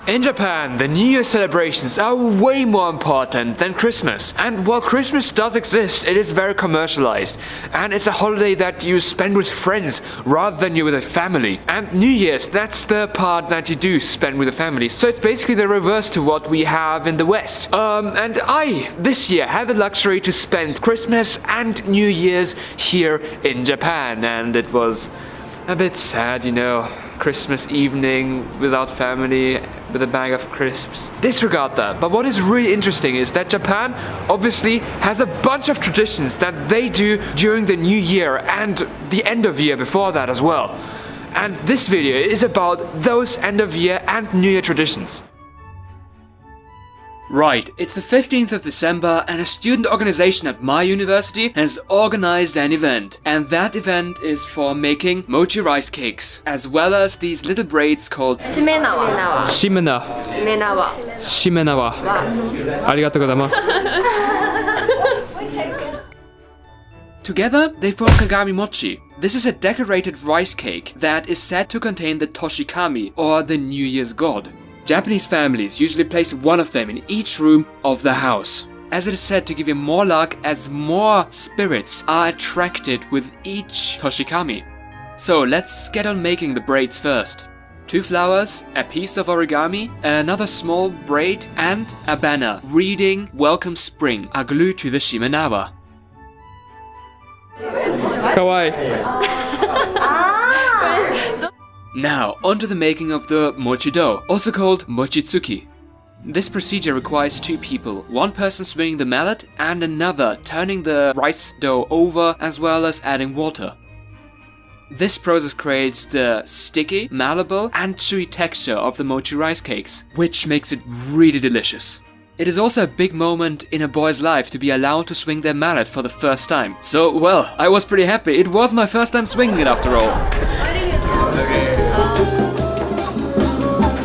In Japan, the New Year celebrations are way more important than Christmas. And while Christmas does exist, it is very commercialized. And it's a holiday that you spend with friends rather than you with a family. And New Year's, that's the part that you do spend with a family. So it's basically the reverse to what we have in the West. And I, this year, had the luxury to spend Christmas and New Year's here in Japan. And it was a bit sad, you know. Christmas evening without family with a bag of crisps. Disregard that. But what is really interesting is that Japan obviously has a bunch of traditions that they do during the New Year and the end of year before that as well. And this video is about those end of year and New Year traditions. Right, it's the 15th of December and a student organization at my university has organized an event. And that event is for making mochi rice cakes, as well as these little braids called Shimena. Shimena. Arigatou gozaimasu. Together, they form Kagami Mochi. This is a decorated rice cake that is said to contain the Toshikami, or the New Year's god. Japanese families usually place one of them in each room of the house, as it is said to give you more luck as more spirits are attracted with each Toshikami. So let's get on making the braids first. 2 flowers, a piece of origami, another small braid, and a banner reading "Welcome Spring" are glued to the shimenawa. Kawaii. Now, onto the making of the mochi dough, also called mochitsuki. This procedure requires 2 people, one person swinging the mallet and another turning the rice dough over as well as adding water. This process creates the sticky, malleable and chewy texture of the mochi rice cakes, which makes it really delicious. It is also a big moment in a boy's life to be allowed to swing their mallet for the first time. So, well, I was pretty happy. It was my first time swinging it after all.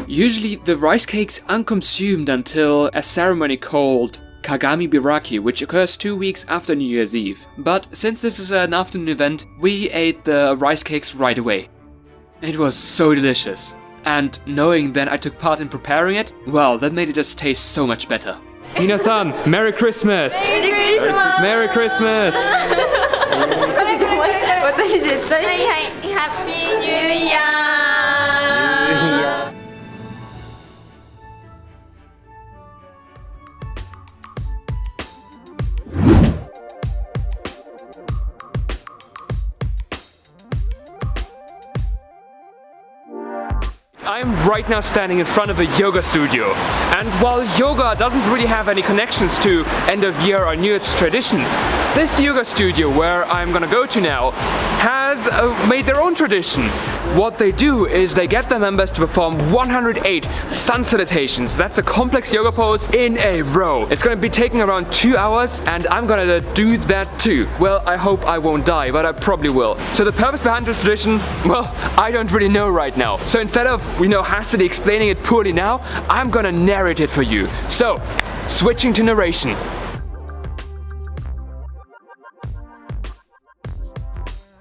Usually, the rice cakes aren't consumed until a ceremony called Kagami Biraki, which occurs 2 weeks after New Year's Eve. But since this is an afternoon event, we ate the rice cakes right away. It was so delicious. And knowing that I took part in preparing it, well, that made it just taste so much better. Minasan, Merry Christmas! Merry Christmas! Happy New Year! I'm right now standing in front of a yoga studio, and while yoga doesn't really have any connections to end of year or New Year's traditions, this yoga studio where I'm gonna go to now has made their own tradition. What they do is they get their members to perform 108 sun salutations. That's a complex yoga pose in a row. It's gonna be taking around 2 hours and I'm gonna do that too. Well, I hope I won't die, but I probably will. So the purpose behind this tradition, well, I don't really know right now. So instead of, hastily explaining it poorly now, I'm gonna narrate it for you. So, switching to narration.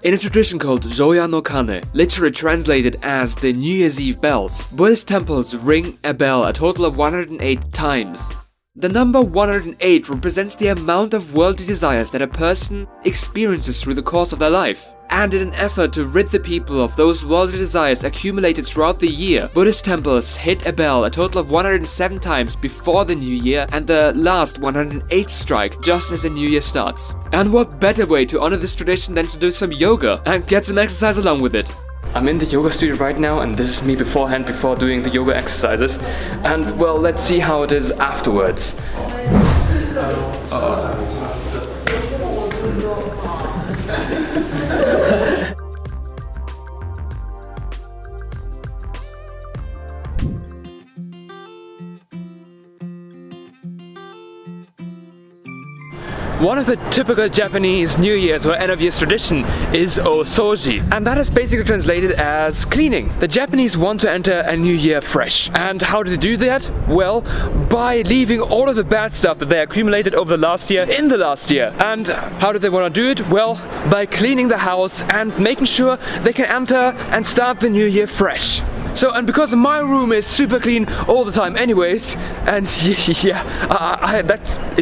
In a tradition called Zoya no Kane, literally translated as the New Year's Eve bells, Buddhist temples ring a bell a total of 108 times. The number 108 represents the amount of worldly desires that a person experiences through the course of their life. And in an effort to rid the people of those worldly desires accumulated throughout the year, Buddhist temples hit a bell a total of 107 times before the new year and the last 108 strike just as the new year starts. And what better way to honor this tradition than to do some yoga and get some exercise along with it? I'm in the yoga studio right now, and this is me beforehand before doing the yoga exercises. And well, let's see how it is afterwards. One of the typical Japanese New Year's or end of year's tradition is osoji, and that is basically translated as cleaning. The Japanese want to enter a new year fresh. And how do they do that? Well, by leaving all of the bad stuff that they accumulated over the last year in the last year. And how do they want to do it? Well, by cleaning the house and making sure they can enter and start the new year fresh. So, and because my room is super clean all the time anyways, and it's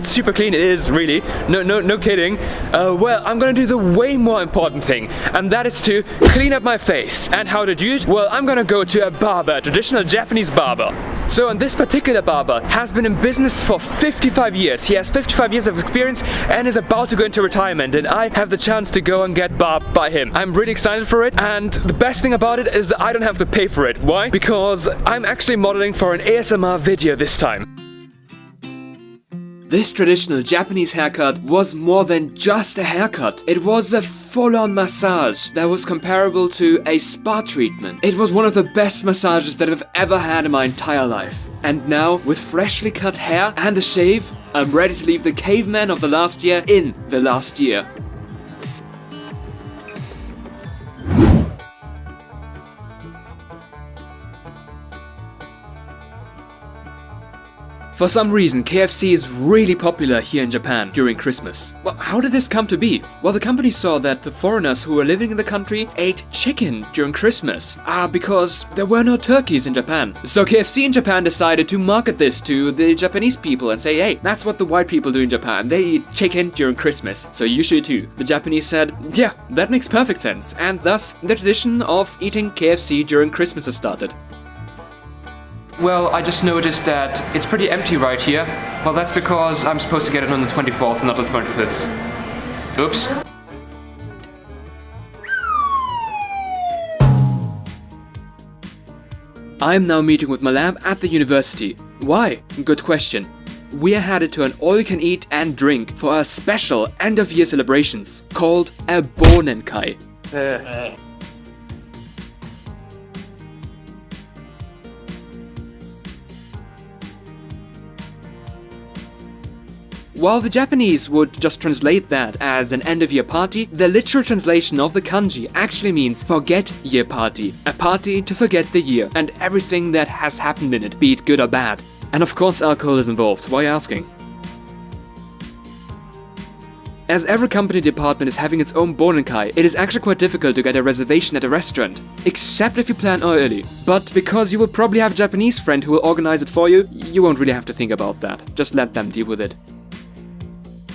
super clean, it is really, no kidding, well, I'm gonna do the way more important thing, and that is to clean up my face. And how to do it? Well, I'm gonna go to a barber, a traditional Japanese barber. So, and this particular barber has been in business for 55 years. He has 55 years of experience and is about to go into retirement, and I have the chance to go and get barbed by him. I'm really excited for it, and the best thing about it is that I don't have to pay for it. Why? Because I'm actually modeling for an ASMR video this time. This traditional Japanese haircut was more than just a haircut. It was a full-on massage that was comparable to a spa treatment. It was one of the best massages that I've ever had in my entire life. And now, with freshly cut hair and a shave, I'm ready to leave the caveman of the last year in the last year. For some reason, KFC is really popular here in Japan during Christmas. Well, how did this come to be? Well, the company saw that the foreigners who were living in the country ate chicken during Christmas. Because there were no turkeys in Japan. So KFC in Japan decided to market this to the Japanese people and say, hey, that's what the white people do in Japan. They eat chicken during Christmas, so you should too. The Japanese said, yeah, that makes perfect sense. And thus, the tradition of eating KFC during Christmas has started. Well, I just noticed that it's pretty empty right here. Well, that's because I'm supposed to get it on the 24th, not the 25th. Oops. I am now meeting with my lab at the university. Why? Good question. We are headed to an all-you-can-eat and drink for our special end-of-year celebrations called a Bonenkai. While the Japanese would just translate that as an end-of-year party, the literal translation of the kanji actually means forget year party. A party to forget the year and everything that has happened in it, be it good or bad. And of course alcohol is involved, why asking? As every company department is having its own Bonenkai, it is actually quite difficult to get a reservation at a restaurant. Except if you plan early. But because you will probably have a Japanese friend who will organize it for you, you won't really have to think about that. Just let them deal with it.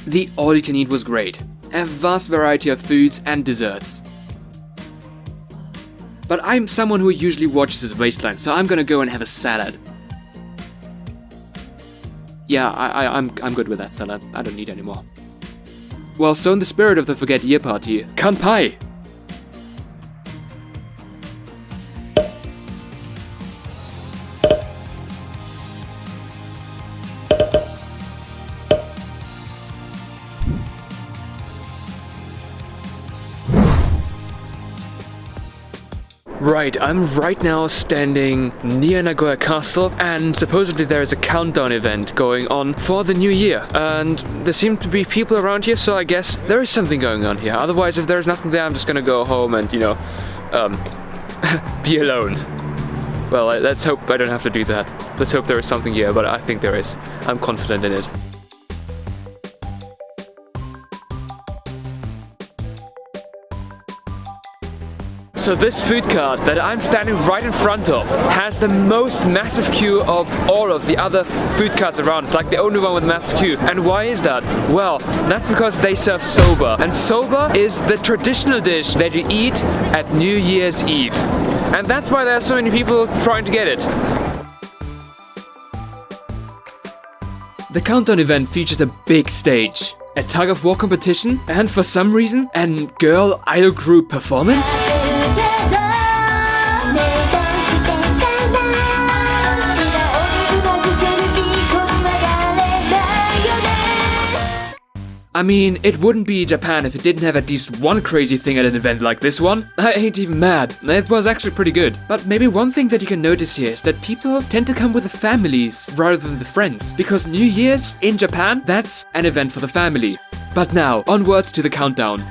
The all-you-can-eat was great. A vast variety of foods and desserts. But I'm someone who usually watches his waistline, so I'm gonna go and have a salad. Yeah, I'm good with that salad. I don't need any more. Well, so in the spirit of the Forget Year Party, Kanpai! Right, I'm right now standing near Nagoya Castle, and supposedly there is a countdown event going on for the new year. And there seem to be people around here, so I guess there is something going on here. Otherwise, if there's nothing there, I'm just gonna go home and, be alone. Well, let's hope I don't have to do that. Let's hope there is something here, but I think there is. I'm confident in it. So this food cart that I'm standing right in front of has the most massive queue of all of the other food carts around. It's like the only one with a massive queue. And why is that? Well, that's because they serve soba. And soba is the traditional dish that you eat at New Year's Eve. And that's why there are so many people trying to get it. The countdown event features a big stage, a tug-of-war competition, and for some reason, an girl idol group performance? I mean, it wouldn't be Japan if it didn't have at least one crazy thing at an event like this one. I ain't even mad. It was actually pretty good. But maybe one thing that you can notice here is that people tend to come with the families rather than the friends. Because New Year's in Japan, that's an event for the family. But now, onwards to the countdown.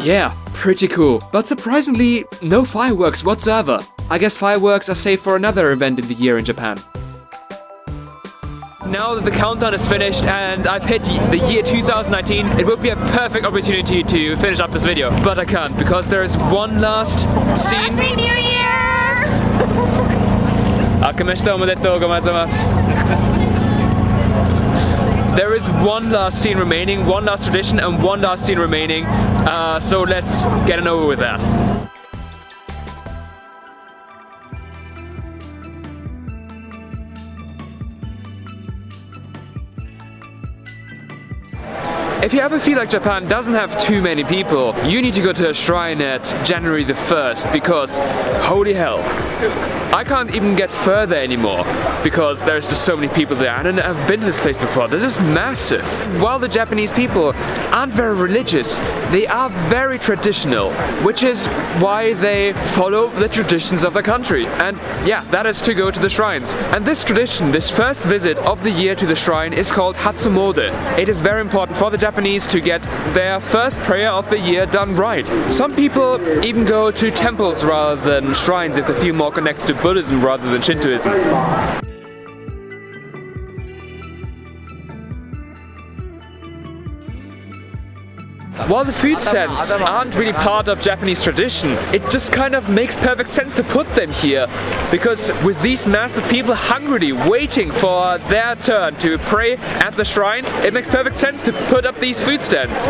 Yeah, pretty cool. But surprisingly, no fireworks whatsoever. I guess fireworks are safe for another event in the year in Japan. Now that the countdown is finished and I've hit the year 2019, it would be a perfect opportunity to finish up this video. But I can't, because there is one last scene. Happy New Year! 明けましておめでとうございます. There is one last scene remaining, one last tradition and one last scene remaining. So let's get it over with that. If you ever feel like Japan doesn't have too many people, you need to go to a shrine at January the 1st, because holy hell, I can't even get further anymore because there's just so many people there, and I've been to this place before. This is massive. While the Japanese people aren't very religious, they are very traditional, which is why they follow the traditions of the country. And yeah, that is to go to the shrines. And this tradition, this first visit of the year to the shrine, is called Hatsumode. It is very important for the Japanese to get their first prayer of the year done right. Some people even go to temples rather than shrines if they feel more connected to Buddhism rather than Shintoism. While the food stands aren't really part of Japanese tradition, it just kind of makes perfect sense to put them here. Because with these massive people hungrily waiting for their turn to pray at the shrine, it makes perfect sense to put up these food stands.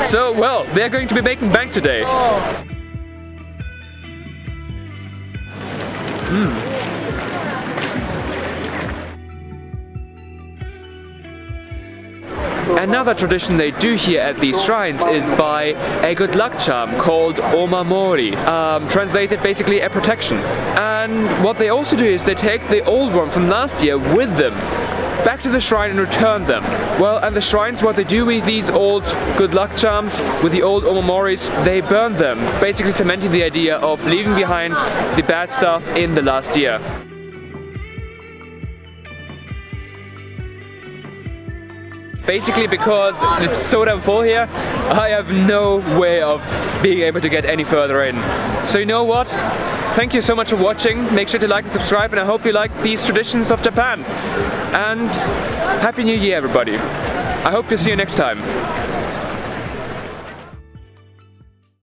So, well, they're going to be making bank today. Another tradition they do here at these shrines is by a good luck charm called omamori, translated basically a protection. And what they also do is they take the old one from last year with them back to the shrine and return them. Well, and the shrines, what they do with these old good luck charms, with the old omamoris, they burn them, basically cementing the idea of leaving behind the bad stuff in the last year. Basically because it's so damn full here, I have no way of being able to get any further in. So you know what? Thank you so much for watching. Make sure to like and subscribe, and I hope you like these traditions of Japan. And Happy New Year, everybody. I hope to see you next time.